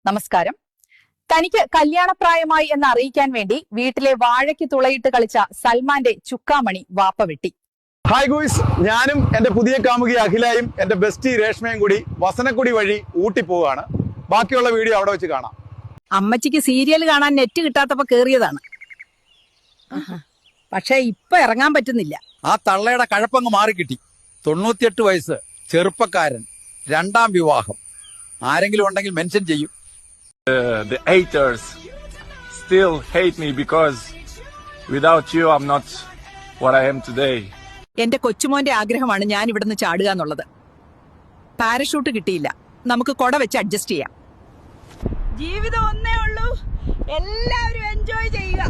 നമസ്കാരം. തനിക്ക് കല്യാണപ്രായമായി എന്ന് അറിയിക്കാൻ വേണ്ടി വീട്ടിലെ വാഴയ്ക്ക് തുളയിട്ട് കളിച്ച സൽമാന്റെ ചുക്കാമണി വാപ്പ വെട്ടി. ഹായ് ഗൂയ്സ്, ഞാനും എന്റെ പുതിയ കാമുകി അഖിലയും എന്റെ ബെസ്റ്റി രേഷ്മയും കൂടി വസനക്കുടി വഴി ഊട്ടി പോവുകയാണ്. ബാക്കിയുള്ള വീഡിയോ അവിടെ വെച്ച് കാണാം. അമ്മച്ചിക്ക് സീരിയൽ കാണാൻ നെറ്റ് കിട്ടാത്തപ്പോ കേറിയതാണ്. പക്ഷെ ഇപ്പൊ ഇറങ്ങാൻ പറ്റുന്നില്ല. ആ തള്ളയുടെ കഴപ്പങ്ങ് മാറിക്കിട്ടി. 98 വയസ്സ്, ചെറുപ്പക്കാരൻ, രണ്ടാം വിവാഹം. ആരെങ്കിലും ഉണ്ടെങ്കിൽ മെൻഷൻ ചെയ്യും. The haters still hate me because without you I'm not what I am today. എന്റെ കൊച്ചുമോന്റെ ആഗ്രഹമാണ് ഞാൻ ഇവിടുന്ന് ചാടുക എന്നുള്ളത്. പാരഷൂട്ട് കിട്ടിയില്ല. നമുക്ക് കൊട വെച്ച് അഡ്ജസ്റ്റ് ചെയ്യാം. ജീവിതം ഒന്നേ ഉള്ളൂ, എല്ലാവരും എൻജോയ് ചെയ്യുക.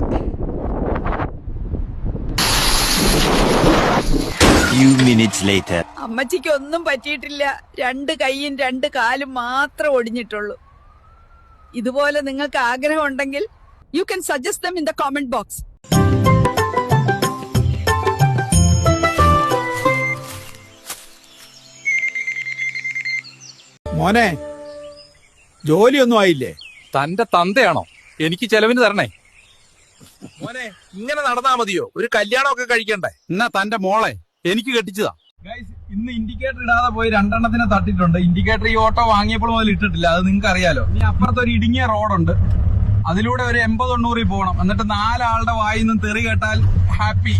Few minutes later. അമ്മച്ചിക്ക് ഒന്നും പറ്റിയിട്ടില്ല. 2 കൈയും 2 കാലും മാത്രം ഒടിഞ്ഞിട്ടുള്ളൂ. ഇതുപോലെ നിങ്ങൾക്ക് ആഗ്രഹം ഉണ്ടെങ്കിൽ you can suggest them in the comment box. മോനെ, ജോലിയൊന്നും ആയില്ലേ? തന്റെ തന്തയാണോ? എനിക്ക് ചെലവിന് തരണേ. മോനെ, ഇങ്ങനെ നടന്നാ മതിയോ? ഒരു കല്യാണമൊക്കെ കഴിക്കണ്ടേ? എന്നാ തന്റെ മോളെ എനിക്ക് കെട്ടിച്ചതാ. ഇന്ന് ഇൻഡിക്കേറ്റർ ഇടാതെ പോയി 2 എണ്ണത്തിനെ തട്ടിട്ടുണ്ട്. ഇൻഡിക്കേറ്റർ ഈ ഓട്ടോ വാങ്ങിയപ്പോൾ മുതൽ ഇട്ടിട്ടില്ല, അത് നിങ്ങൾക്ക് അറിയാലോ. ഇനി അപ്പുറത്ത് ഒരു ഇടുങ്ങിയ റോഡുണ്ട്, അതിലൂടെ ഒരു 80-90 പോകണം. എന്നിട്ട് 4 ആളുടെ വായിൽ നിന്ന് തെറി കേട്ടാൽ ഹാപ്പി.